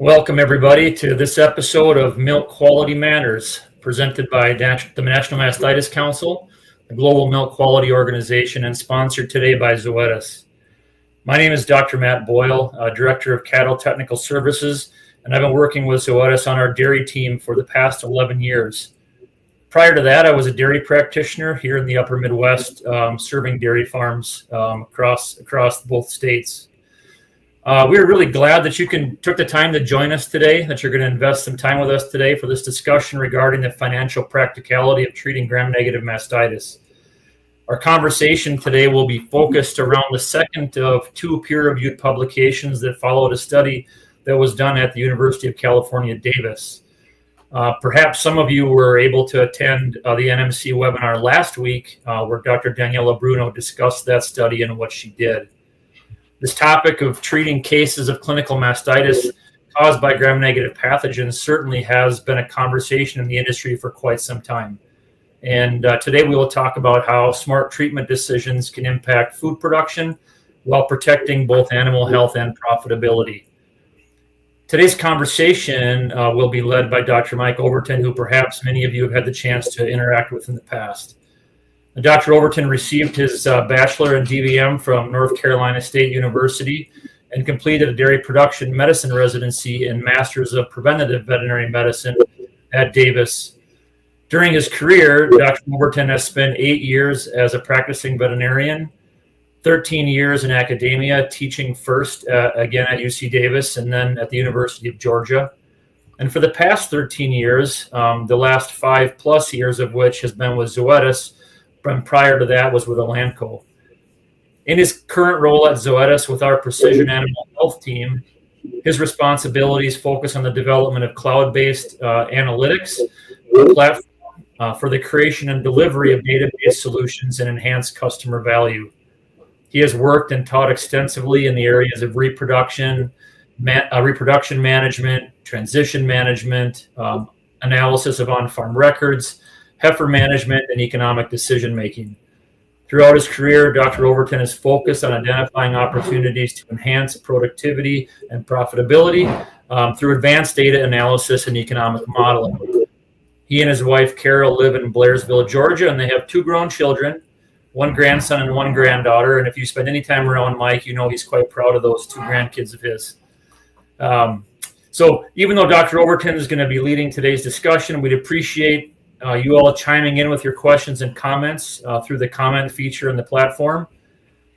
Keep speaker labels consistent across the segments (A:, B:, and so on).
A: Welcome, everybody, to this episode of Milk Quality Matters, presented by the National Mastitis Council, the global milk quality organization, and sponsored today by Zoetis. My name is Dr. Matt Boyle, Director of Cattle Technical Services, and I've been working with Zoetis on our dairy team for the past 11 years. Prior to that, I was a dairy practitioner here in the upper Midwest, serving dairy farms across both states. We're really glad that you took the time to join us today, that you're going to invest some time with us today for this discussion regarding the financial practicality of treating gram-negative mastitis. Our conversation today will be focused around the second of two peer-reviewed publications that followed a study that was done at the University of California, Davis. Perhaps some of you were able to attend the NMC webinar last week where Dr. Daniela Bruno discussed that study and what she did. This topic of treating cases of clinical mastitis caused by gram-negative pathogens certainly has been a conversation in the industry for quite some time. And today we will talk about how smart treatment decisions can impact food production while protecting both animal health and profitability. Today's conversation will be led by Dr. Mike Overton, who perhaps many of you have had the chance to interact with in the past. Dr. Overton received his bachelor in DVM from North Carolina State University and completed a dairy production medicine residency and Masters of Preventative Veterinary Medicine at Davis. During his career, Dr. Overton has spent 8 years as a practicing veterinarian, 13 years in academia, teaching first again at UC Davis and then at the University of Georgia. And for the past 13 years, the last 5+ years of which has been with Zoetis, and prior to that was with Elanco. In his current role at Zoetis with our precision animal health team, his responsibilities focus on the development of cloud-based analytics platform for the creation and delivery of database solutions and enhanced customer value. He has worked and taught extensively in the areas of reproduction management, transition management, analysis of on-farm records, heifer management, and economic decision-making. Throughout his career, Dr. Overton is focused on identifying opportunities to enhance productivity and profitability through advanced data analysis and economic modeling. He and his wife, Carol, live in Blairsville, Georgia, and they have 2 grown children, 1 grandson and 1 granddaughter. And if you spend any time around Mike, you know he's quite proud of those 2 grandkids of his. So even though Dr. Overton is going to be leading today's discussion, we'd appreciate you all chiming in with your questions and comments through the comment feature in the platform.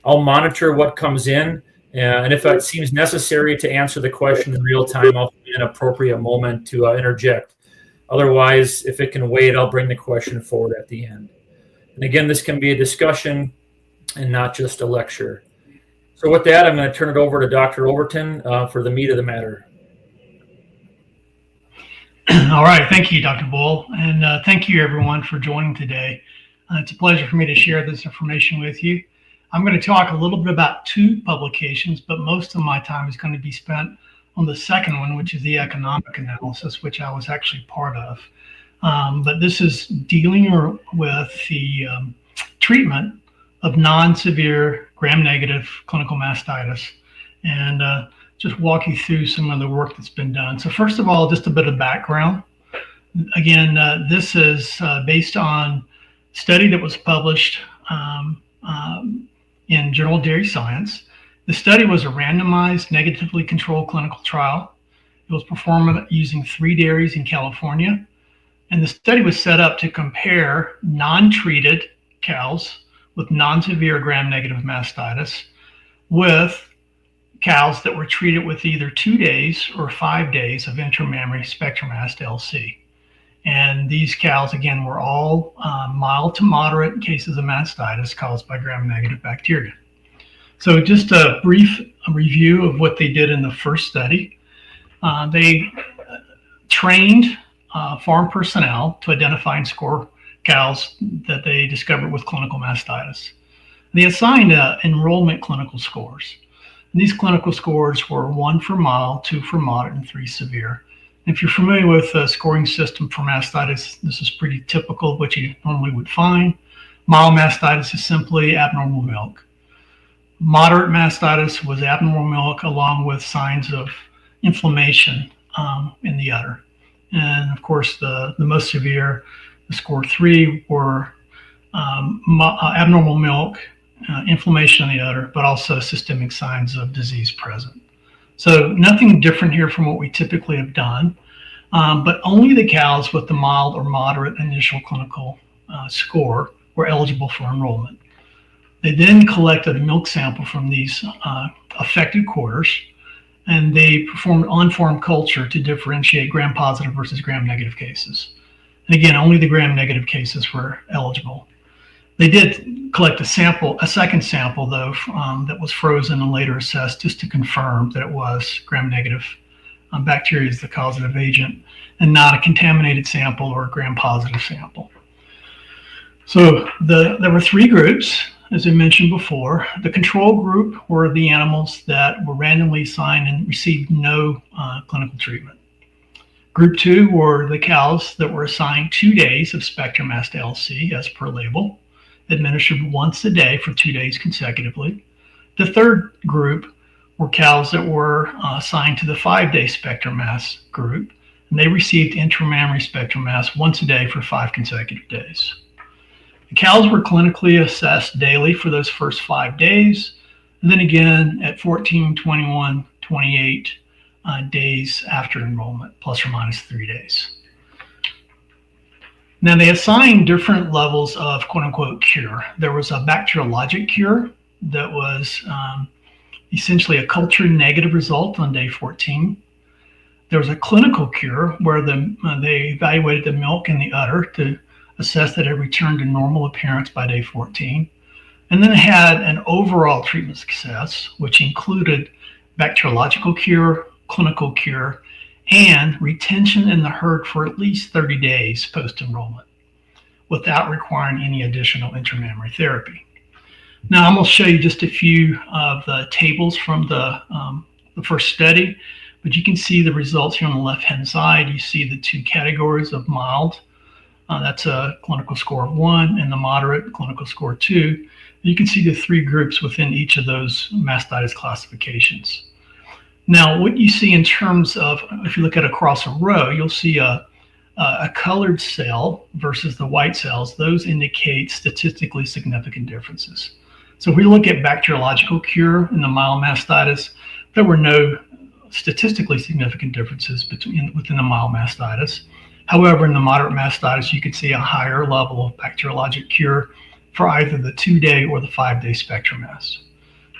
A: I'll monitor what comes in, and if it seems necessary to answer the question in real time, I'll find an appropriate moment to interject. Otherwise, if it can wait, I'll bring the question forward at the end. And again, this can be a discussion and not just a lecture. So with that, I'm going to turn it over to Dr. Overton for the meat of the matter.
B: All right. Thank you, Dr. Bull. And thank you, everyone, for joining today. It's a pleasure for me to share this information with you. I'm going to talk a little bit about 2 publications, but most of my time is going to be spent on the second one, which is the economic analysis, which I was actually part of. But this is dealing with the treatment of non-severe gram-negative clinical mastitis. And just walk you through some of the work that's been done. So first of all, just a bit of background. Again, this is based on a study that was published in Journal of Dairy Science. The study was a randomized, negatively controlled clinical trial. It was performed using 3 dairies in California. And the study was set up to compare non-treated cows with non-severe gram-negative mastitis with cows that were treated with either 2 days or 5 days of intramammary spectromast LC. And these cows, again, were all mild to moderate cases of mastitis caused by gram-negative bacteria. So just a brief review of what they did in the first study. They trained farm personnel to identify and score cows that they discovered with clinical mastitis. They assigned enrollment clinical scores. These clinical scores were 1 for mild, 2 for moderate, and 3 severe. If you're familiar with the scoring system for mastitis, this is pretty typical of what you normally would find. Mild mastitis is simply abnormal milk. Moderate mastitis was abnormal milk along with signs of inflammation in the udder. And of course, the most severe, the score 3, were abnormal milk, inflammation in the udder, but also systemic signs of disease present. So nothing different here from what we typically have done, but only the cows with the mild or moderate initial clinical score were eligible for enrollment. They then collected a milk sample from these affected quarters, and they performed on-farm culture to differentiate gram-positive versus gram-negative cases. And again, only the gram-negative cases were eligible. They did collect a second sample though, that was frozen and later assessed just to confirm that it was gram-negative bacteria is the causative agent and not a contaminated sample or a gram-positive sample. So there were 3 groups, as I mentioned before. The control group were the animals that were randomly assigned and received no clinical treatment. Group 2 were the cows that were assigned 2 days of Spectrum-Mast LC as per label, administered once a day for 2 days consecutively. The third group were cows that were assigned to the 5-day Spectrum-Mast group, and they received intramammary Spectrum-Mast once a day for 5 consecutive days. The cows were clinically assessed daily for those first 5 days, and then again at 14, 21, 28 days after enrollment, plus or minus 3 days. Now they assigned different levels of quote unquote cure. There was a bacteriologic cure that was essentially a culture negative result on day 14. There was a clinical cure where they evaluated the milk in the udder to assess that it returned to normal appearance by day 14. And then it had an overall treatment success, which included bacteriological cure, clinical cure, and retention in the herd for at least 30 days post-enrollment without requiring any additional intramammary therapy. Now I'm going to show you just a few of the tables from the first study, but you can see the results here on the left-hand side. You see the 2 categories of mild. That's a clinical score of 1, and the moderate clinical score 2. You can see the 3 groups within each of those mastitis classifications. Now, what you see in terms of, if you look at across a row, you'll see a colored cell versus the white cells. Those indicate statistically significant differences. So if we look at bacteriological cure in the mild mastitis, there were no statistically significant differences within the mild mastitis. However, in the moderate mastitis, you could see a higher level of bacteriologic cure for either the 2-day or the 5-day Spectrum-Mast.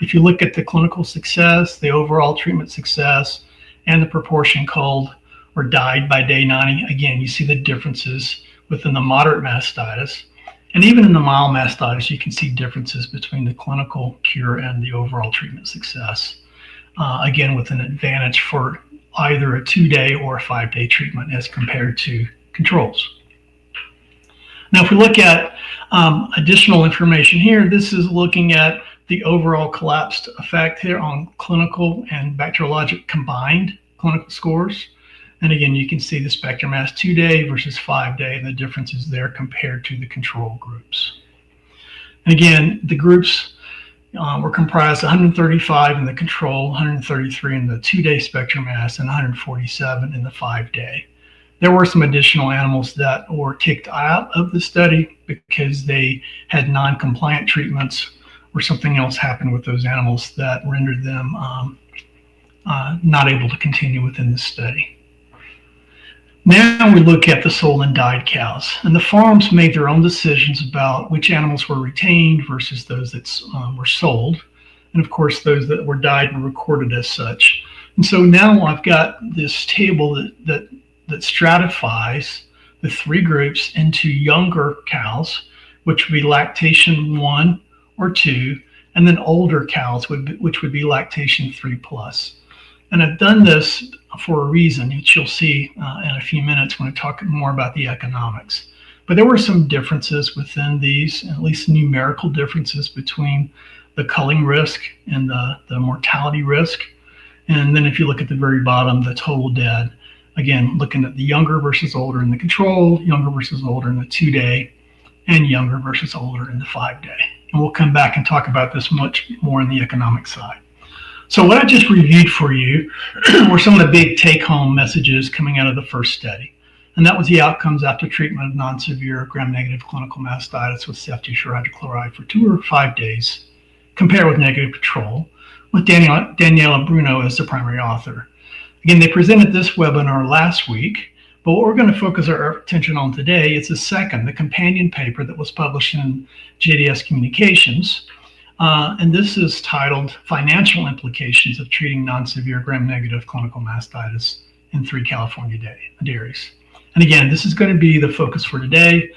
B: If you look at the clinical success, the overall treatment success, and the proportion culled or died by day 90, again, you see the differences within the moderate mastitis. And even in the mild mastitis, you can see differences between the clinical cure and the overall treatment success. Again, with an advantage for either a 2-day or a 5-day treatment as compared to controls. Now, if we look at additional information here, this is looking at the overall collapsed effect here on clinical and bacteriologic combined clinical scores. And again, you can see the Spectrum-Mast 2-day versus 5-day and the differences there compared to the control groups. And again, the groups were comprised of 135 in the control, 133 in the 2-day Spectrum-Mast, and 147 in the 5-day. There were some additional animals that were kicked out of the study because they had non-compliant treatments or something else happened with those animals that rendered them not able to continue within the study. Now we look at the sold and died cows, and the farms made their own decisions about which animals were retained versus those that were sold, and of course those that were died were recorded as such. And so now I've got this table that stratifies the 3 groups into younger cows, which would be lactation 1 or 2, and then older cows, which would be lactation 3+. And I've done this for a reason, which you'll see in a few minutes when I talk more about the economics. But there were some differences within these, at least numerical differences between the culling risk and the mortality risk. And then if you look at the very bottom, the total dead, again, looking at the younger versus older in the control, younger versus older in the 2-day, and younger versus older in the 5-day. And we'll come back and talk about this much more on the economic side. So what I just reviewed for you were some of the big take-home messages coming out of the first study. And that was the outcomes after treatment of non-severe gram-negative clinical mastitis with ceftiofur hydrochloride for 2 or 5 days, compared with negative control, with Daniela Bruno as the primary author. Again, they presented this webinar last week, but what we're going to focus our attention on today is the companion paper that was published in JDS Communications. And this is titled Financial Implications of Treating Non-Severe Gram-Negative Clinical Mastitis in 3 California Dairies. And again, this is going to be the focus for today.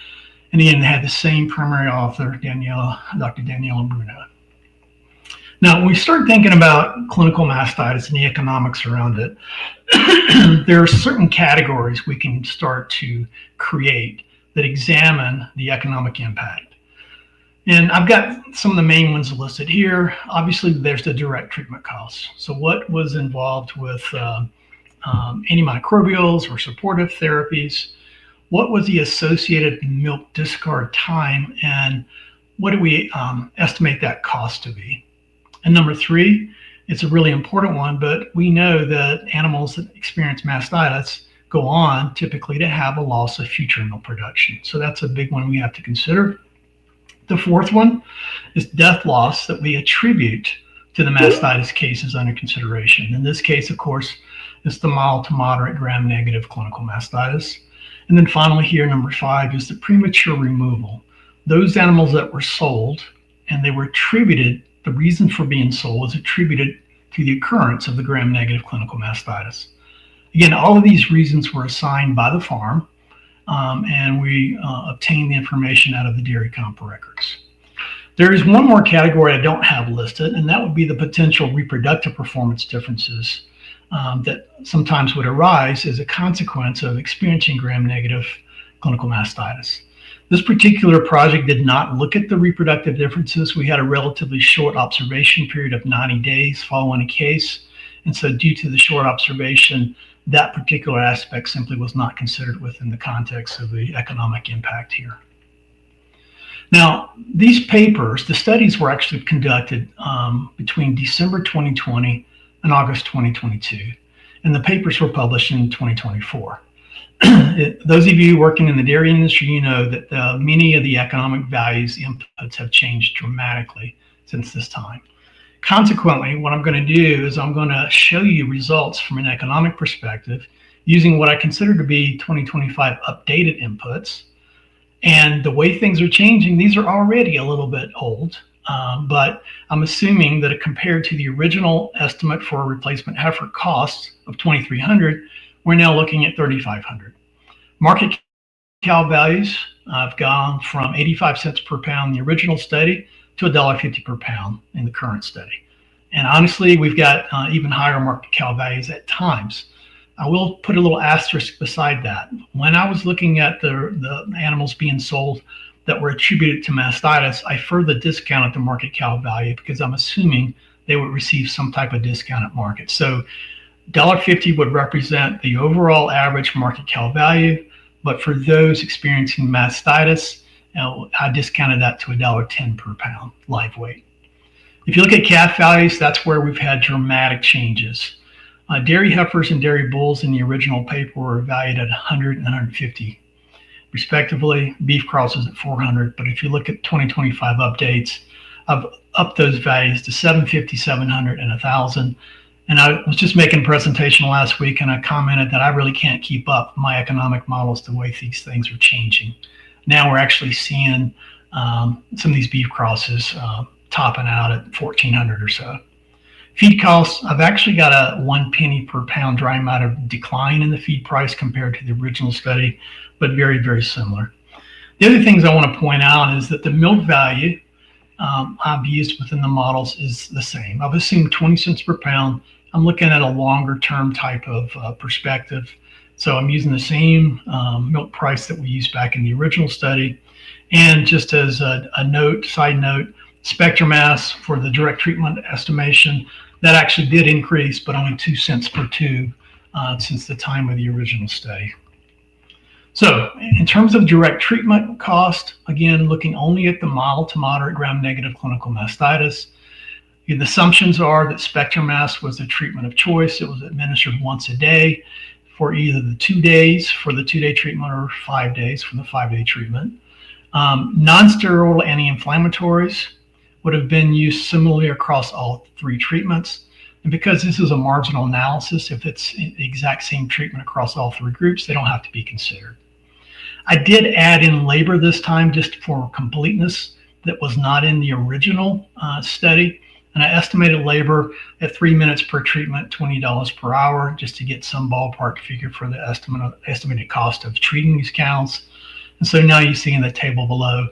B: And again, they had the same primary author, Dr. Daniela Bruno. Now, when we start thinking about clinical mastitis and the economics around it, there are certain categories we can start to create that examine the economic impact. And I've got some of the main ones listed here. Obviously, there's the direct treatment costs. So what was involved with antimicrobials or supportive therapies? What was the associated milk discard time? And what do we estimate that cost to be? And number 3, it's a really important one, but we know that animals that experience mastitis go on typically to have a loss of future milk production. So that's a big one we have to consider. The 4th one is death loss that we attribute to the mastitis cases under consideration. In this case, of course, it's the mild to moderate gram-negative clinical mastitis. And then finally here, number 5 is the premature removal. Those animals that were sold and they were attributed, the reason for being sold was attributed to the occurrence of the gram-negative clinical mastitis. Again, all of these reasons were assigned by the farm, and we obtained the information out of the dairy comp records. There is one more category I don't have listed, and that would be the potential reproductive performance differences that sometimes would arise as a consequence of experiencing gram-negative clinical mastitis. This particular project did not look at the reproductive differences. We had a relatively short observation period of 90 days following a case. And so due to the short observation, that particular aspect simply was not considered within the context of the economic impact here. Now, these papers, the studies were actually conducted between December 2020 and August 2022. And the papers were published in 2024. Those of you working in the dairy industry, you know that many of the economic values, the inputs have changed dramatically since this time. Consequently, what I'm going to do is I'm going to show you results from an economic perspective using what I consider to be 2025 updated inputs. And the way things are changing, these are already a little bit old, but I'm assuming that compared to the original estimate for a replacement heifer cost of $2,300, we're now looking at $3,500. Market cow values have gone from 85 cents per pound in the original study to $1.50 per pound in the current study. And honestly, we've got even higher market cow values at times. I will put a little asterisk beside that. When I was looking at the animals being sold that were attributed to mastitis, I further discounted the market cow value because I'm assuming they would receive some type of discount at market. So $1.50 would represent the overall average market cow value, but for those experiencing mastitis, I discounted that to $1.10 per pound live weight. If you look at calf values, that's where we've had dramatic changes. Dairy heifers and dairy bulls in the original paper were valued at 100 and 150, respectively. Beef crosses at 400, but if you look at 2025 updates, I've upped those values to 750, 700, and 1,000. And I was just making a presentation last week, and I commented that I really can't keep up my economic models the way these things are changing. Now we're actually seeing some of these beef crosses topping out at 1,400 or so. Feed costs, I've actually got a 1 penny per pound dry matter decline in the feed price compared to the original study, but very, very similar. The other things I want to point out is that the milk value I've used within the models is the same. I've assumed 20 cents per pound. I'm looking at a longer term type of perspective. So I'm using the same milk price that we used back in the original study. And just as a side note, spectrum mass for the direct treatment estimation, that actually did increase, but only 2 cents per tube since the time of the original study. So in terms of direct treatment cost, again, looking only at the mild to moderate gram-negative clinical mastitis, The assumptions are that SpectraMast was the treatment of choice. It was administered once a day for either the 2 days for the 2-day treatment or 5 days for the 5-day treatment. Non-steroidal anti-inflammatories would have been used similarly across all 3 treatments. And because this is a marginal analysis, if it's the exact same treatment across all 3 groups, they don't have to be considered. I did add in labor this time just for completeness that was not in the original study. And I estimated labor at 3 minutes per treatment, $20 per hour, just to get some ballpark figure for the estimated cost of treating these cows. And so now you see in the table below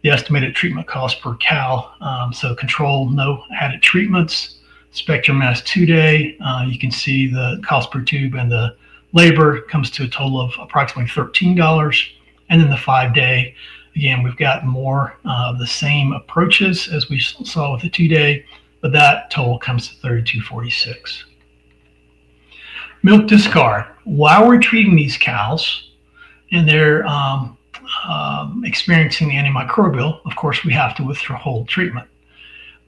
B: the estimated treatment cost per cow. So control, no added treatments. SpectraMast 2-day, you can see the cost per tube, and the labor comes to a total of approximately $13. And then the 5-day, again, we've got more of the same approaches as we saw with the 2-day, but that total comes to $32.46. Milk discard. While we're treating these cows and they're experiencing the antimicrobial, of course, we have to withhold treatment.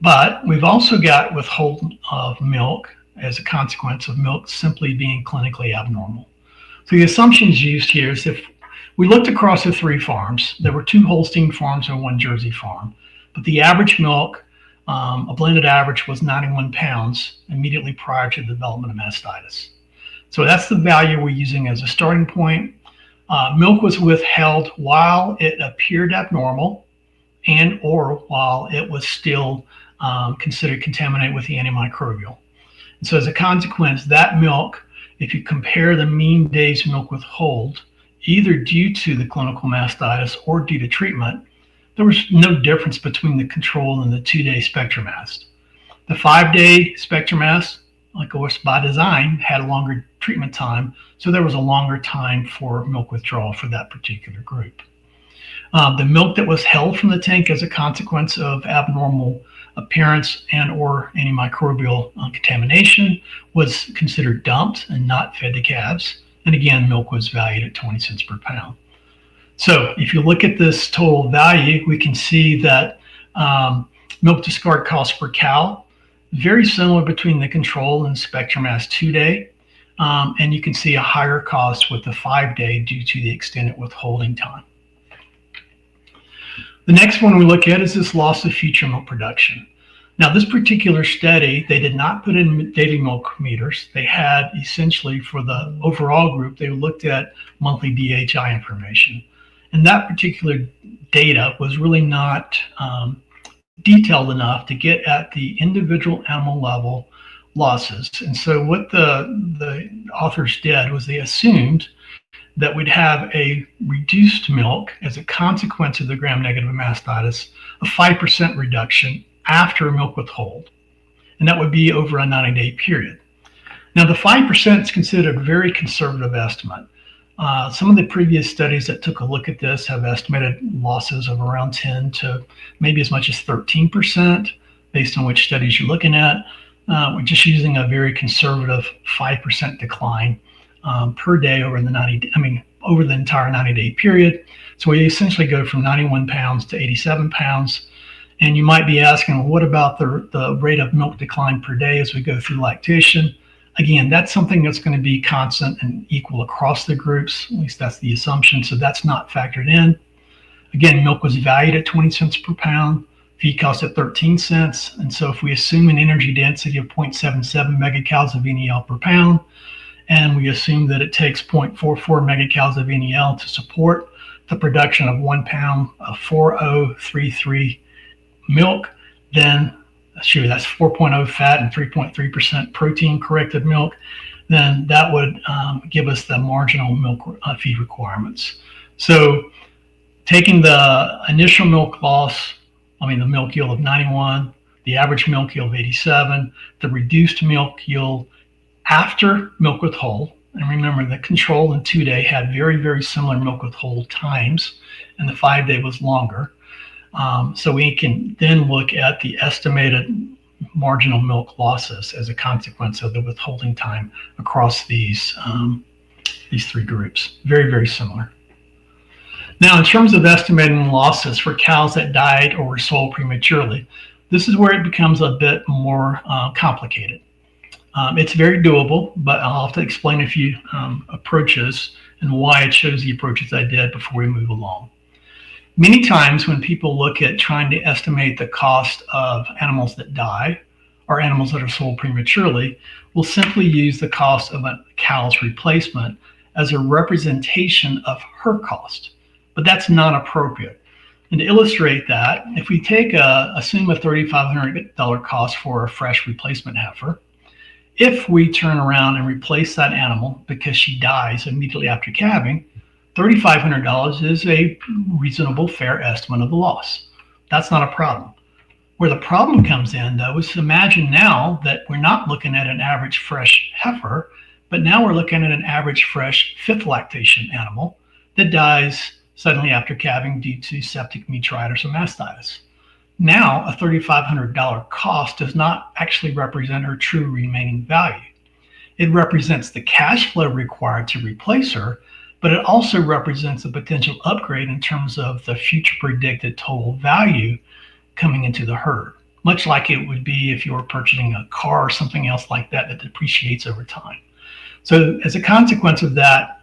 B: But we've also got withhold of milk as a consequence of milk simply being clinically abnormal. So the assumptions used here is if we looked across the 3 farms, there were 2 Holstein farms and 1 Jersey farm, but the average milk, a blended average, was 91 pounds immediately prior to the development of mastitis. So that's the value we're using as a starting point. Milk was withheld while it appeared abnormal and or while it was still considered contaminated with the antimicrobial. And so as a consequence, that milk, if you compare the mean days milk withhold, either due to the clinical mastitis or due to treatment, there was no difference between the control and the 2-day SpectraMast. The 5-day SpectraMast, of course, by design, had a longer treatment time, so there was a longer time for milk withdrawal for that particular group. The milk that was held from the tank as a consequence of abnormal appearance and or antimicrobial contamination was considered dumped and not fed to calves. And again, milk was valued at 20 cents per pound. So if you look at this total value, we can see that milk discard cost per cow, very similar between the control and SpectraMast 2-day. And you can see a higher cost with the 5-day due to the extended withholding time. The next one we look at is this loss of future milk production. Now, this particular study, they did not put in daily milk meters. They had essentially for the overall group, they looked at monthly DHI information. And that particular data was really not detailed enough to get at the individual animal level losses. And so what the authors did was they assumed that we'd have a reduced milk as a consequence of the gram-negative mastitis, a 5% reduction after milk withhold. And that would be over a 90-day period. Now, the 5% is considered a very conservative estimate. Some of the previous studies that took a look at this have estimated losses of around 10 to maybe as much as 13%, based on which studies you're looking at. We're just using a very conservative 5% decline per day over the over the entire 90-day period. So we essentially go from 91 pounds to 87 pounds. And you might be asking, well, what about the rate of milk decline per day as we go through lactation? Again, that's something that's going to be constant and equal across the groups. At least that's the assumption. So that's not factored in. Again, milk was valued at 20 cents per pound. Feed cost at 13 cents. And so if we assume an energy density of 0.77 megacals of NEL per pound, and we assume that it takes 0.44 megacals of NEL to support the production of 1 pound of 4033 milk, then that's 4.0 fat and 3.3% protein corrected milk, then that would give us the marginal milk feed requirements. So taking the initial milk loss, the milk yield of 91, the average milk yield of 87, the reduced milk yield after milk withhold, and remember the control and 2-day had very, very similar milk withhold times, and the 5-day was longer. So we can then look at the estimated marginal milk losses as a consequence of the withholding time across these 3 groups. Very, very similar. Now, in terms of estimating losses for cows that died or were sold prematurely, This is where it becomes a bit more complicated. It's very doable, but I'll have to explain a few approaches and why I chose the approaches I did before we move along. Many times when people look at trying to estimate the cost of animals that die or animals that are sold prematurely, we'll simply use the cost of a cow's replacement as a representation of her cost, but that's not appropriate. And to illustrate that, if we take assume a $3,500 cost for a fresh replacement heifer, if we turn around and replace that animal because she dies immediately after calving, $3,500 is a reasonable, fair estimate of the loss. That's not a problem. Where the problem comes in, though, is imagine now that we're not looking at an average fresh heifer, but now we're looking at an average fresh fifth lactation animal that dies suddenly after calving due to septic metritis or mastitis. Now, a $3,500 cost does not actually represent her true remaining value. It represents the cash flow required to replace her, but it also represents a potential upgrade in terms of the future predicted total value coming into the herd, much like it would be if you were purchasing a car or something else like that that depreciates over time. So as a consequence of that,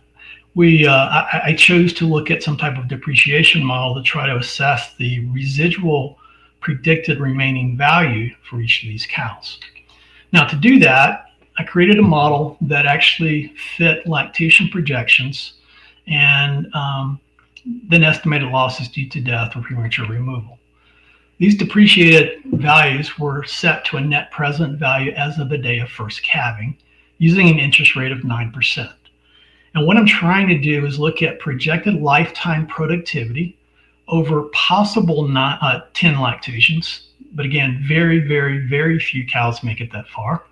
B: I chose to look at some type of depreciation model to try to assess the residual predicted remaining value for each of these cows. Now, to do that, I created a model that actually fit lactation projections and then estimated losses due to death or premature removal. These depreciated values were set to a net present value as of the day of first calving using an interest rate of 9%. And what I'm trying to do is look at projected lifetime productivity over possible 10 lactations. But again, very, very, very few cows make it that far.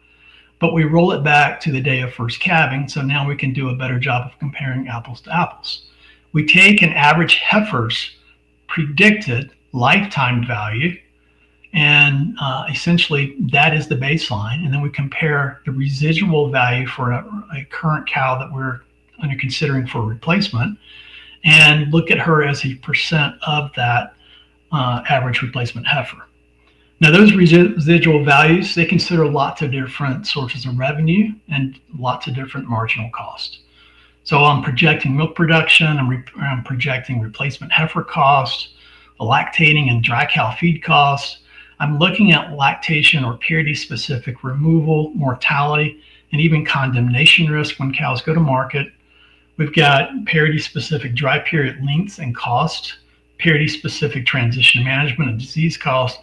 B: But we roll it back to the day of first calving, so now we can do a better job of comparing apples to apples. We take an average heifer's predicted lifetime value, and essentially that is the baseline. And then we compare the residual value for a current cow that we're considering for replacement, and look at her as a percent of that average replacement heifer. Now, those residual values, they consider lots of different sources of revenue and lots of different marginal costs. So I'm projecting milk production, I'm projecting replacement heifer costs, lactating and dry cow feed costs. I'm looking at lactation or parity-specific removal, mortality, and even condemnation risk when cows go to market. We've got parity-specific dry period lengths and cost, parity-specific transition management and disease cost,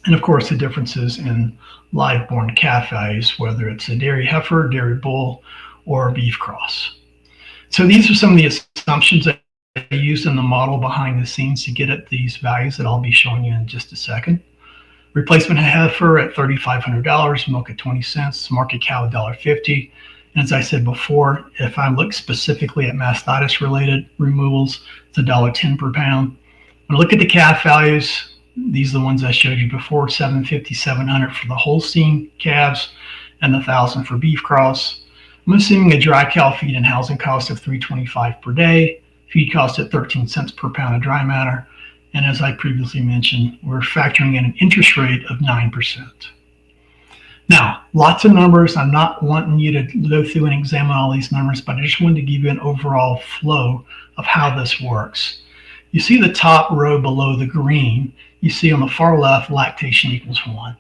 B: and of course the differences in live-born calf values, whether it's a dairy heifer, dairy bull, or beef cross. So these are some of the assumptions that I used in the model behind the scenes to get at these values that I'll be showing you in just a second. Replacement heifer at $3,500, milk at 20 cents, market cow $1.50. And as I said before, if I look specifically at mastitis related removals, it's $1.10 per pound. When I look at the calf values, these are the ones I showed you before, $750, $700 for the Holstein calves and $1,000 for beef cross. I'm assuming a dry cow feed and housing cost of $3.25 per day, feed cost at 13 cents per pound of dry matter. And as I previously mentioned, we're factoring in an interest rate of 9%. Now, lots of numbers. I'm not wanting you to go through and examine all these numbers, but I just wanted to give you an overall flow of how this works. You see the top row below the green, you see on the far left, lactation equals 1.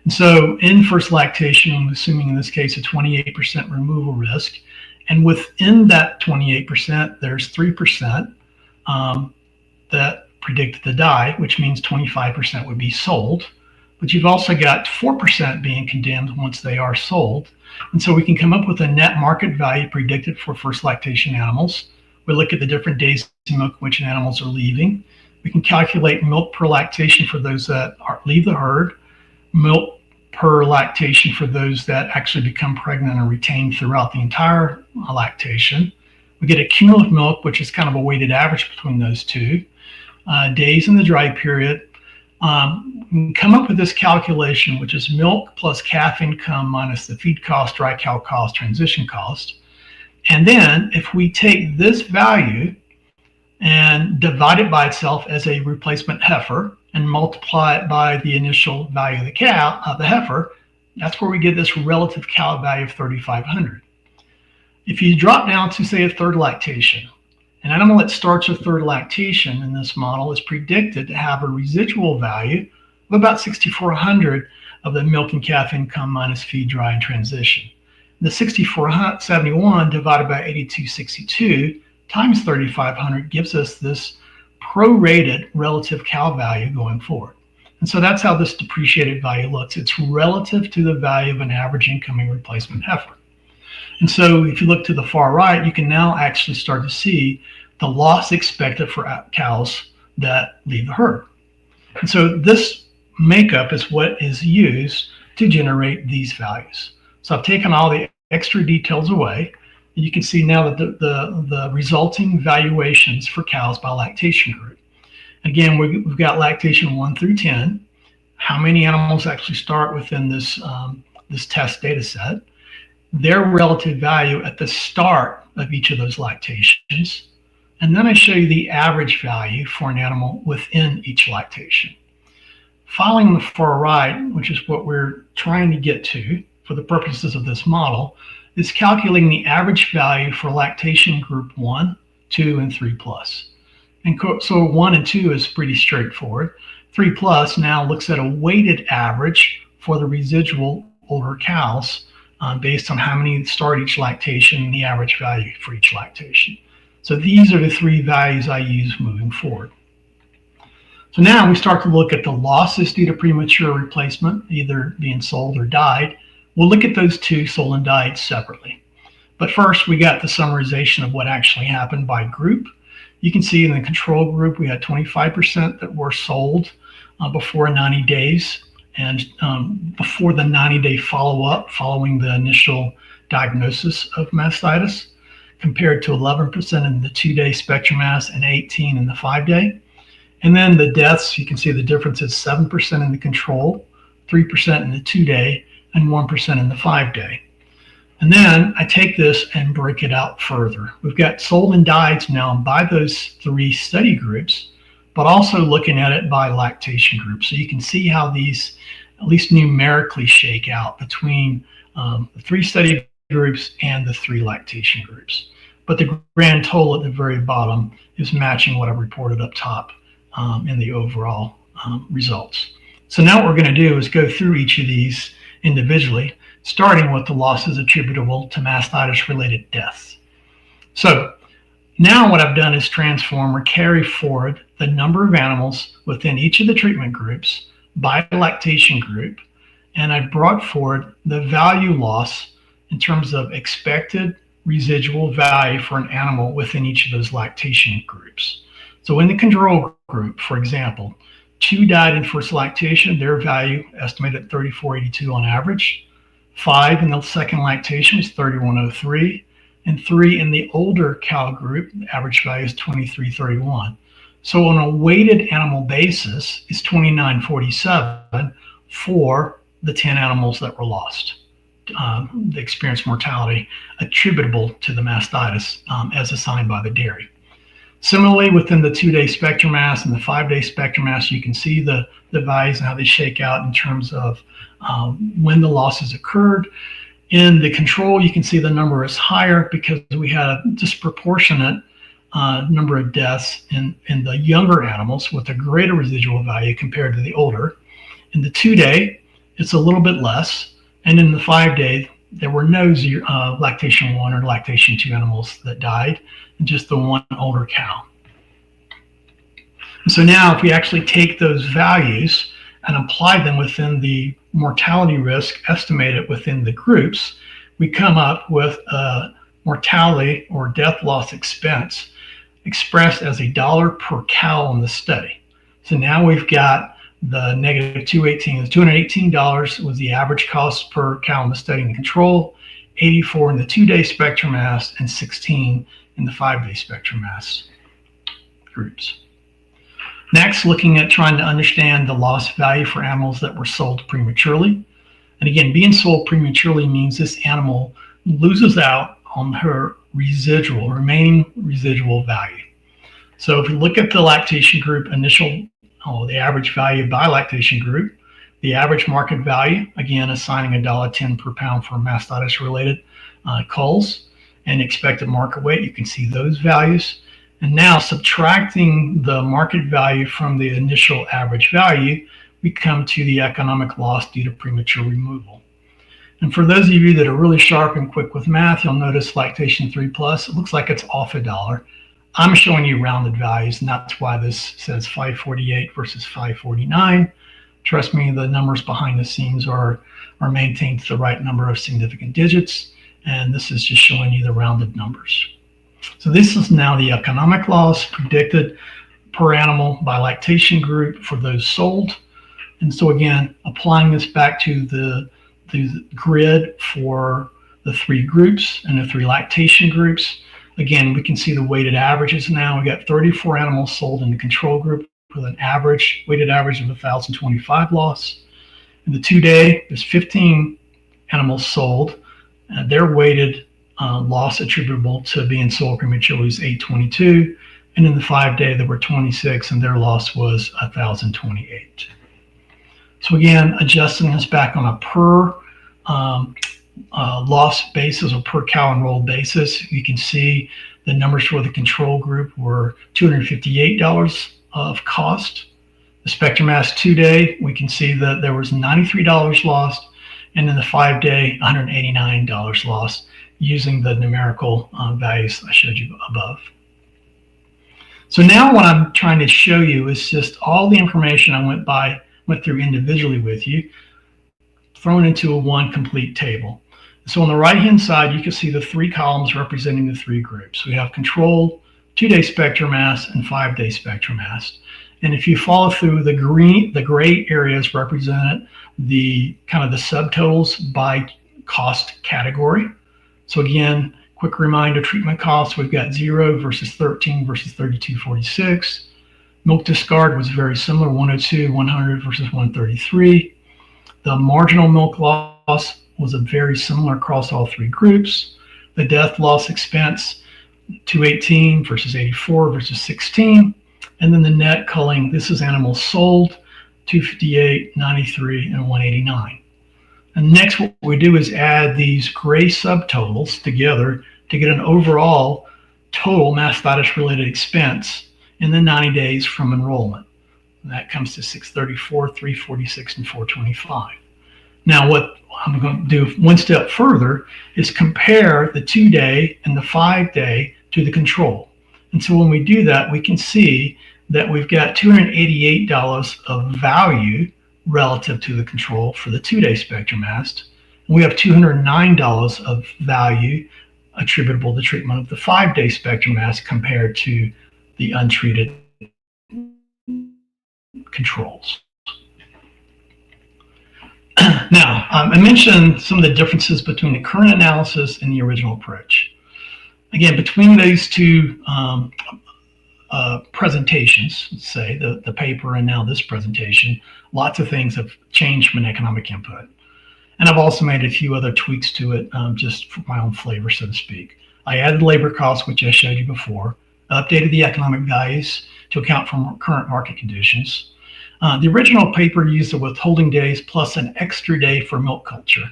B: And so in first lactation, I'm assuming in this case a 28% removal risk. And within that 28%, there's 3% that predict to die, which means 25% would be sold. But you've also got 4% being condemned once they are sold. And so we can come up with a net market value predicted for first lactation animals. We look at the different days in milk which animals are leaving. We can calculate milk per lactation for those that leave the herd, milk per lactation for those that actually become pregnant and retain throughout the entire lactation. We get a cumulative milk, which is kind of a weighted average between those two. Days in the dry period. We can come up with this calculation, which is milk plus calf income minus the feed cost, dry cow cost, transition cost. And then if we take this value and divide it by itself as a replacement heifer, and multiply it by the initial value of the cow, of the heifer, that's where we get this relative cow value of 3,500. If you drop down to, say, a third lactation, an animal that starts a third lactation in this model is predicted to have a residual value of about 6,400 of the milk and calf income minus feed, dry, and transition. The 6,471 divided by 8,262 times 3,500 gives us this prorated relative cow value going forward. And so that's how this depreciated value looks. It's relative to the value of an average incoming replacement heifer. And so if you look to the far right, you can now actually start to see the loss expected for cows that leave the herd. And so this makeup is what is used to generate these values. So I've taken all the extra details away. And you can see now that the resulting valuations for cows by lactation group. Again, we've got lactation 1 through 10. How many animals actually start within this, this test data set? Their relative value at the start of each of those lactations. And then I show you the average value for an animal within each lactation. Following on the far right, which is what we're trying to get to for the purposes of this model, is calculating the average value for lactation group 1, 2, and 3 plus. And so 1 and 2 is pretty straightforward. 3 plus now looks at a weighted average for the residual older cows based on how many start each lactation and the average value for each lactation. So these are the 3 values I use moving forward. So now we start to look at the losses due to premature replacement, either being sold or died. We'll look at those 2, sold and died, separately. But first, we got the summarization of what actually happened by group. You can see in the control group, we had 25% that were sold before 90 days and before the 90-day follow-up following the initial diagnosis of mastitis, compared to 11% in the 2-day spectrum mass and 18% in the 5-day. And then the deaths, you can see the difference is 7% in the control, 3% in the 2-day, and 1% in the 5-day. And then I take this and break it out further. We've got sold and died now by those 3 study groups, but also looking at it by lactation group. So you can see how these, at least numerically, shake out between the 3 study groups and the 3 lactation groups. But the grand total at the very bottom is matching what I reported up top in the overall results. So now what we're going to do is go through each of these individually, starting with the losses attributable to mastitis-related deaths. So now what I've done is transform or carry forward the number of animals within each of the treatment groups by lactation group, and I brought forward the value loss in terms of expected residual value for an animal within each of those lactation groups. So in the control group, for example, 2 died in first lactation, their value estimated at 34.82 on average. 5 in the second lactation was 31.03, and 3 in the older cow group, the average value is 23.31. So on a weighted animal basis, it's 29.47 for the 10 animals that were lost. The experienced mortality attributable to the mastitis as assigned by the dairy. Similarly, within the 2-day spectrum mass and the 5-day spectrum mass, you can see the values and how they shake out in terms of when the losses occurred. In the control, you can see the number is higher because we had a disproportionate number of deaths in the younger animals with a greater residual value compared to the older. In the 2-day, it's a little bit less. And in the 5-day, there were no lactation 1 or lactation 2 animals that died, and just the 1 older cow. And so now if we actually take those values and apply them within the mortality risk estimated within the groups, we come up with a mortality or death loss expense expressed as $1 per cow in the study. So now we've got the negative 218 is $218 was the average cost per cow in the study and control, 84 in the 2-day spectrum mass, and 16 in the 5-day spectrum mass groups. Next, looking at trying to understand the loss value for animals that were sold prematurely. And again, being sold prematurely means this animal loses out on her remaining residual value. So if we look at the lactation group initial the average value by lactation group, the average market value, again assigning $1.10 per pound for mastitis related culls, and expected market weight. You can see those values. And now subtracting the market value from the initial average value, we come to the economic loss due to premature removal. And for those of you that are really sharp and quick with math, you'll notice lactation 3+, it looks like it's off $1. I'm showing you rounded values, and that's why this says 548 versus 549. Trust me, the numbers behind the scenes are maintained to the right number of significant digits, and this is just showing you the rounded numbers. So this is now the economic loss predicted per animal by lactation group for those sold. And so again, applying this back to the grid for the 3 groups and the 3 lactation groups, again, we can see the weighted averages now. We got 34 animals sold in the control group with an weighted average of 1,025 loss. In the 2-day, there's 15 animals sold. Their weighted loss attributable to being sold prematurely is 822. And in the 5-day, there were 26, and their loss was 1,028. So again, adjusting this back on a per loss basis or per cow enrolled basis, you can see the numbers for the control group were $258 of cost. The Spectrum Mass 2-day, we can see that there was $93 lost, and in the 5-day, $189 lost using the numerical values I showed you above. So now what I'm trying to show you is just all the information I went through individually with you, thrown into one complete table. So on the right-hand side, you can see the 3 columns representing the 3 groups. We have control, 2-day spectrum mass, and 5-day spectrum mass. And if you follow through the gray areas represent the kind of the subtotals by cost category. So again, quick reminder, treatment costs, we've got 0 versus 13 versus 32.46. Milk discard was very similar, 102, 100 versus 133. The marginal milk loss was very similar across all 3 groups. The death loss expense, 218 versus 84 versus 16. And then the net culling, this is animals sold, 258, 93, and 189. And next what we do is add these gray subtotals together to get an overall total mastitis related expense in the 90 days from enrollment. And that comes to 634, 346, and 425. Now what I'm going to do one step further is compare the 2-day and the 5-day to the control. And so when we do that, we can see that we've got $288 of value relative to the control for the 2-day spectrum mass. And we have $209 of value attributable to treatment of the 5-day spectrum mass compared to the untreated controls. Now, I mentioned some of the differences between the current analysis and the original approach. Again, between these 2 presentations, let's say the paper and now this presentation, lots of things have changed from an economic input. And I've also made a few other tweaks to it just for my own flavor, so to speak. I added labor costs, which I showed you before, updated the economic values to account for current market conditions. The original paper used the withholding days plus an extra day for milk culture.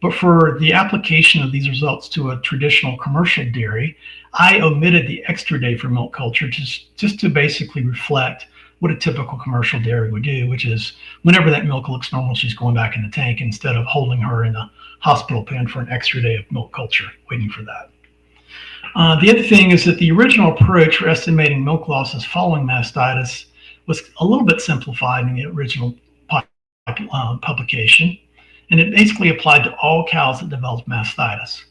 B: But for the application of these results to a traditional commercial dairy, I omitted the extra day for milk culture just to basically reflect what a typical commercial dairy would do, which is whenever that milk looks normal, she's going back in the tank instead of holding her in the hospital pen for an extra day of milk culture, waiting for that. The other thing is that the original approach for estimating milk losses following mastitis was a little bit simplified in the original publication. And it basically applied to all cows that developed mastitis.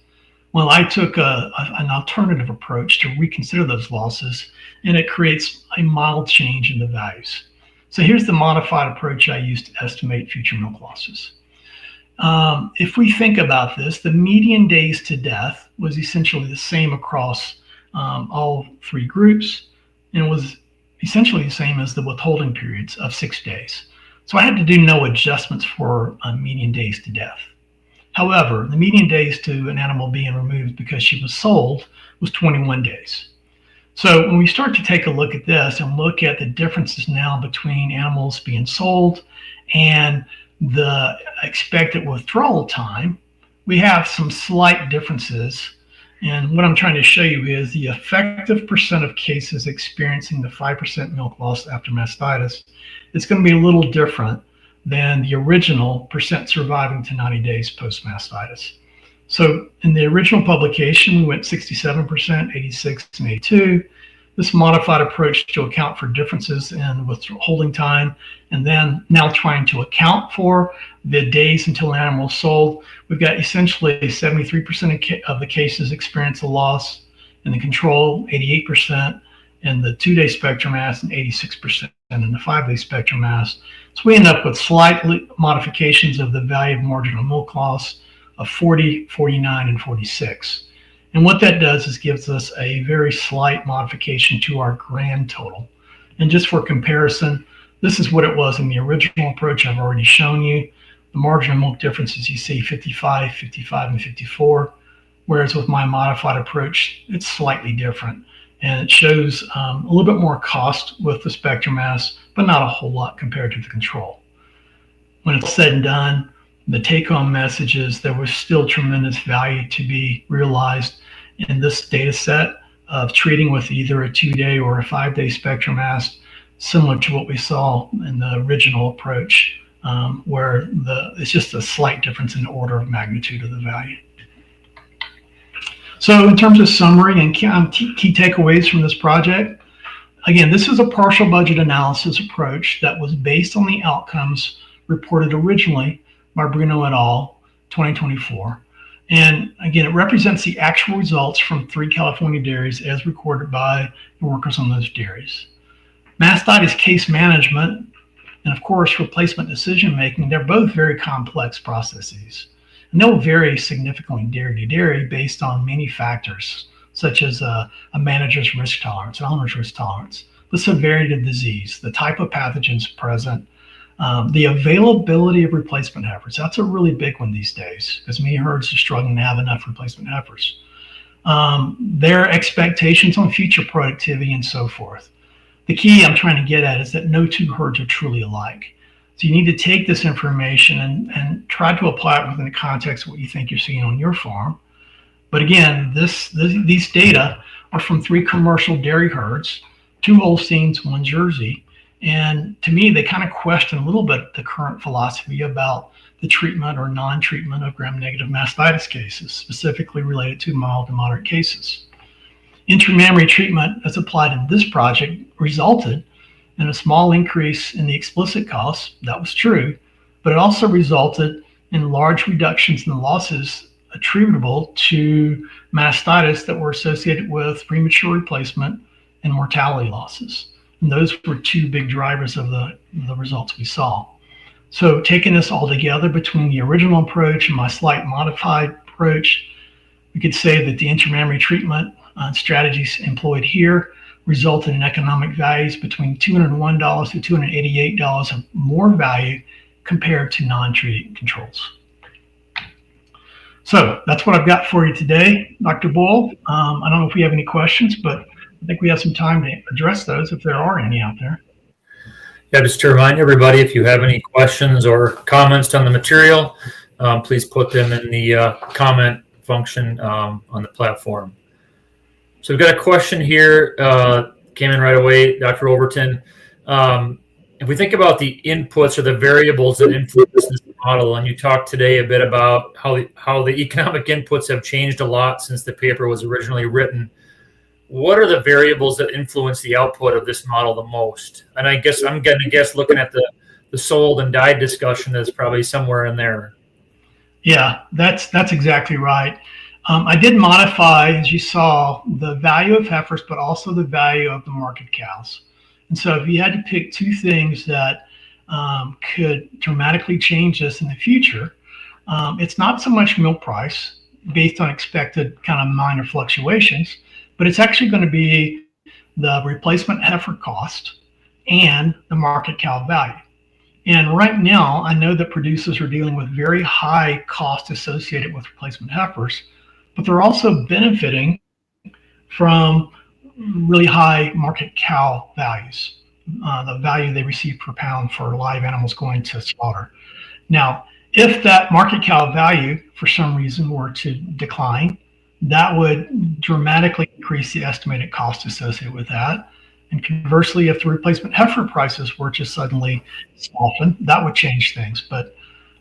B: Well, I took an alternative approach to reconsider those losses, and it creates a mild change in the values. So here's the modified approach I used to estimate future milk losses. If we think about this, the median days to death was essentially the same across all 3 groups, and it was essentially the same as the withholding periods of 6 days. So I had to do no adjustments for median days to death. However, the median days to an animal being removed because she was sold was 21 days. So when we start to take a look at this and look at the differences now between animals being sold and the expected withdrawal time, we have some slight differences. And what I'm trying to show you is the effective percent of cases experiencing the 5% milk loss after mastitis. It's going to be a little different than the original percent surviving to 90 days post-mastitis. So in the original publication, we went 67%, 86, and 82. This modified approach to account for differences in withholding time, and then now trying to account for the days until an animal is sold, we've got essentially 73% of the cases experience a loss in the control, 88% in the 2-day spectrum mass, and 86% in the 5-day spectrum mass. So we end up with slight modifications of the value of marginal milk loss of 40, 49, and 46. And what that does is gives us a very slight modification to our grand total. And just for comparison, this is what it was in the original approach I've already shown you. The marginal milk differences you see 55, 55, and 54, whereas with my modified approach, it's slightly different. And it shows a little bit more cost with the spectrum mass, but not a whole lot compared to the control. When it's said and done, the take-home message is there was still tremendous value to be realized in this data set of treating with either a 2-day or a 5-day spectrum mass, similar to what we saw in the original approach, where it's just a slight difference in order of magnitude of the value. So in terms of summary and key takeaways from this project, again, this is a partial budget analysis approach that was based on the outcomes reported originally by Bruno et al. 2024. And again, it represents the actual results from 3 California dairies as recorded by the workers on those dairies. Mastitis case management and of course replacement decision making, they're both very complex processes. And they'll vary significantly dairy to dairy based on many factors, such as a manager's risk tolerance, an owner's risk tolerance, the severity of disease, the type of pathogens present, the availability of replacement heifers. That's a really big one these days because many herds are struggling to have enough replacement heifers. Their expectations on future productivity and so forth. The key I'm trying to get at is that no 2 herds are truly alike. So you need to take this information and try to apply it within the context of what you think you're seeing on your farm. But again, these data are from 3 commercial dairy herds, 2 Holsteins, 1 Jersey. And to me, they kind of question a little bit the current philosophy about the treatment or non-treatment of gram-negative mastitis cases, specifically related to mild to moderate cases. Intramammary treatment as applied in this project resulted in a small increase in the explicit costs. That was true, but it also resulted in large reductions in the losses attributable to mastitis that were associated with premature replacement and mortality losses. And those were 2 big drivers of the results we saw. So taking this all together between the original approach and my slight modified approach, we could say that the intramammary treatment strategies employed here resulted in economic values between $201 to $288 of more value compared to non-treated controls. So that's what I've got for you today, Dr. Boyle. I don't know if we have any questions, but I think we have some time to address those if there are any out there.
A: Yeah, just to remind everybody, if you have any questions or comments on the material, please put them in the comment function on the platform. So we've got a question here, came in right away, Dr. Overton. If we think about the inputs or the variables that influence this model, and you talked today a bit about how the economic inputs have changed a lot since the paper was originally written, what are the variables that influence the output of this model the most? And I guess I'm going to guess looking at the sold and died discussion is probably somewhere in there.
B: Yeah, that's exactly right. I did modify, as you saw, the value of heifers, but also the value of the market cows. And so if you had to pick 2 things that could dramatically change this in the future, it's not so much milk price based on expected kind of minor fluctuations, but it's actually going to be the replacement heifer cost and the market cow value. And right now, I know that producers are dealing with very high costs associated with replacement heifers, but they're also benefiting from really high market cow values, the value they receive per pound for live animals going to slaughter. Now, if that market cow value for some reason were to decline, that would dramatically increase the estimated cost associated with that. And conversely, if the replacement heifer prices were to suddenly soften, that would change things. But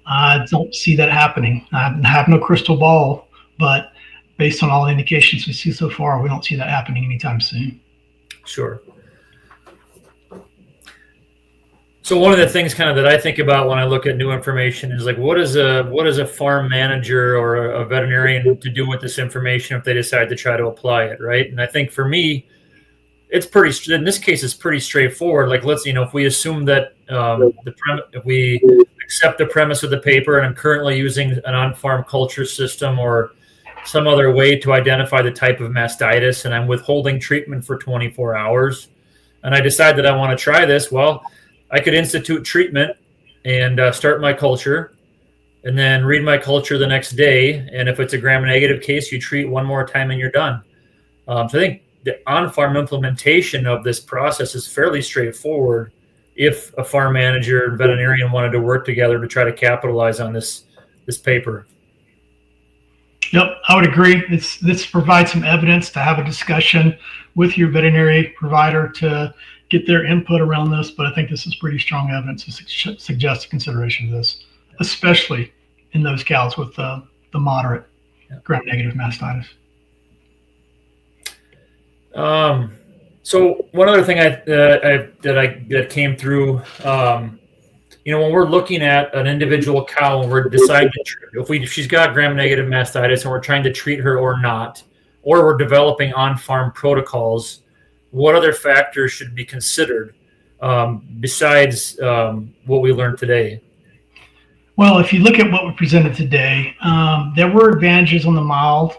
B: I don't see that happening. I have no crystal ball, but based on all the indications we see so far, we don't see that happening anytime soon.
A: Sure. So one of the things kind of that I think about when I look at new information is like, what is a farm manager or a veterinarian to do with this information if they decide to try to apply it, right? And I think for me, in this case, it's pretty straightforward. Like, if we assume that if we accept the premise of the paper, and I'm currently using an on-farm culture system or some other way to identify the type of mastitis, and I'm withholding treatment for 24 hours, and I decide that I want to try this, well, I could institute treatment and start my culture, and then read my culture the next day. And if it's a gram-negative case, you treat one more time and you're done. So I think the on-farm implementation of this process is fairly straightforward if a farm manager and veterinarian wanted to work together to try to capitalize on this paper.
B: Yep, I would agree. This provides some evidence to have a discussion with your veterinary provider to get their input around this, but I think this is pretty strong evidence to suggest a consideration of this, especially in those cows with the moderate gram-negative mastitis.
A: So one other thing that came through, when we're looking at an individual cow and we're deciding to treat, if she's got gram-negative mastitis and we're trying to treat her or not, or we're developing on-farm protocols, what other factors should be considered besides what we learned today?
B: Well, if you look at what we presented today, there were advantages on the mild,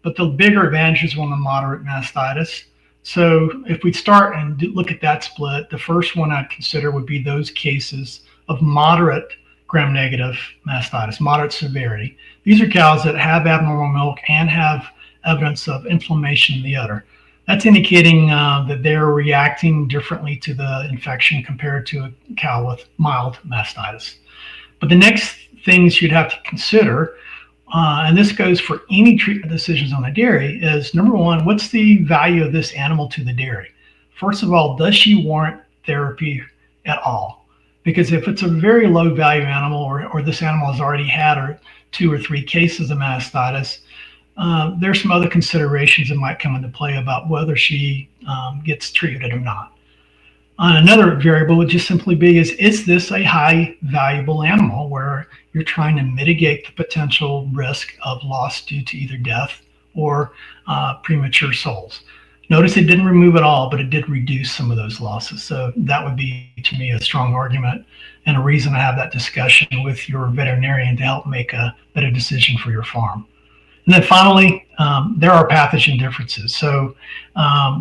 B: but the bigger advantages were on the moderate mastitis. So if we start and look at that split, the first one I'd consider would be those cases of moderate gram-negative mastitis, moderate severity. These are cows that have abnormal milk and have evidence of inflammation in the udder. That's indicating that they're reacting differently to the infection compared to a cow with mild mastitis. But the next things you'd have to consider, and this goes for any treatment decisions on the dairy, is number one, what's the value of this animal to the dairy? First of all, does she warrant therapy at all? Because if it's a very low value animal, or this animal has already had 2 or 3 cases of mastitis, there's some other considerations that might come into play about whether she gets treated or not. Another variable would just simply be, is this a high valuable animal where you're trying to mitigate the potential risk of loss due to either death or premature souls? Notice it didn't remove it all, but it did reduce some of those losses. So that would be, to me, a strong argument and a reason to have that discussion with your veterinarian to help make a better decision for your farm. And then finally, there are pathogen differences. So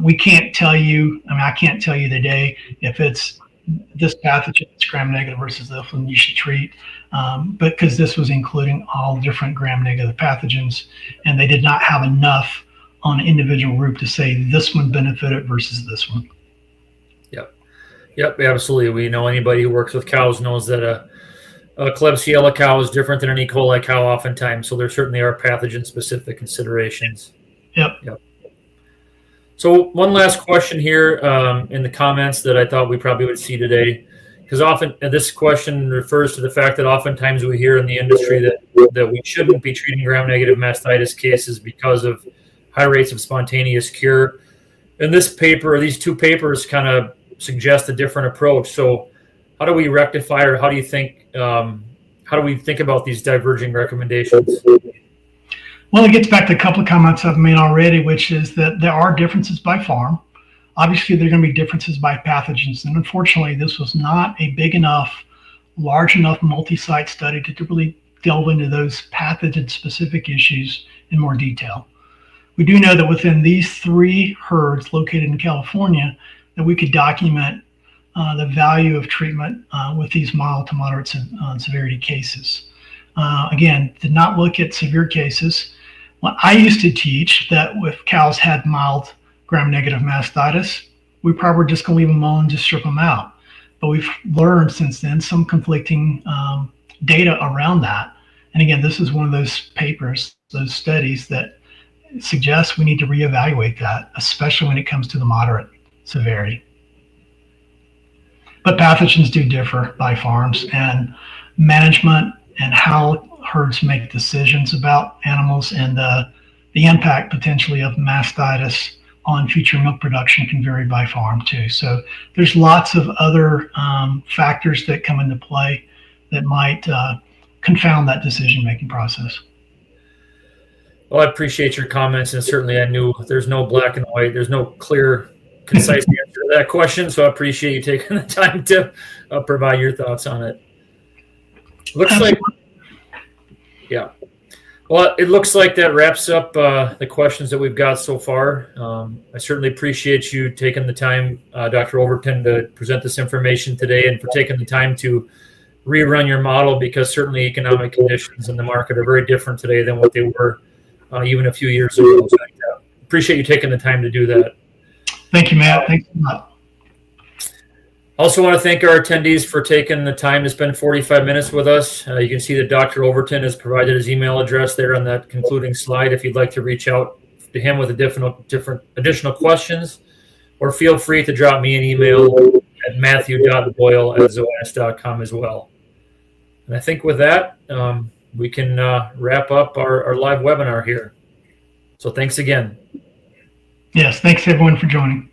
B: we can't tell you, I can't tell you today if it's this pathogen that's gram-negative versus this one you should treat, because this was including all different gram-negative pathogens, and they did not have enough on an individual group to say this one benefited versus this one.
A: Yep, absolutely. We know anybody who works with cows knows that a Klebsiella cow is different than an E. coli cow oftentimes, so there certainly are pathogen-specific considerations.
B: Yep.
A: So one last question here in the comments that I thought we probably would see today, because often this question refers to the fact that oftentimes we hear in the industry that we shouldn't be treating gram-negative mastitis cases because of high rates of spontaneous cure. And this paper, or these 2 papers, kind of suggest a different approach. So how do we rectify, or how do you think, how do we think about these diverging recommendations?
B: Well, it gets back to a couple of comments I've made already, which is that there are differences by farm. Obviously, there are going to be differences by pathogens. And unfortunately, this was not a big enough, large enough multi-site study to really delve into those pathogen-specific issues in more detail. We do know that within these 3 herds located in California, that we could document the value of treatment with these mild to moderate severity cases. Again, did not look at severe cases. Well, I used to teach that if cows had mild gram-negative mastitis, we probably just going to leave them alone, just strip them out. But we've learned since then some conflicting data around that. And again, this is one of those papers, those studies that suggest we need to reevaluate that, especially when it comes to the moderate severity. But pathogens do differ by farms, and management and how herds make decisions about animals and the impact potentially of mastitis on future milk production can vary by farm too. So there's lots of other factors that come into play that might confound that decision-making process.
A: Well, I appreciate your comments, and certainly I knew there's no black and white, there's no clear, concise answer to that question, so I appreciate you taking the time to provide your thoughts on it. Looks like, yeah. Well, it looks like that wraps up the questions that we've got so far. I certainly appreciate you taking the time, Dr. Overton, to present this information today, and for taking the time to rerun your model, because certainly economic conditions in the market are very different today than what they were even a few years ago. So I appreciate you taking the time to do that.
B: Thank you, Matt. Thanks a lot.
A: Also want to thank our attendees for taking the time to spend 45 minutes with us. You can see that Dr. Overton has provided his email address there on that concluding slide if you'd like to reach out to him with different additional questions, or feel free to drop me an email at matthew.boyle@zoetis.com as well. And I think with that, we can wrap up our live webinar here. So thanks again.
B: Yes, thanks everyone for joining.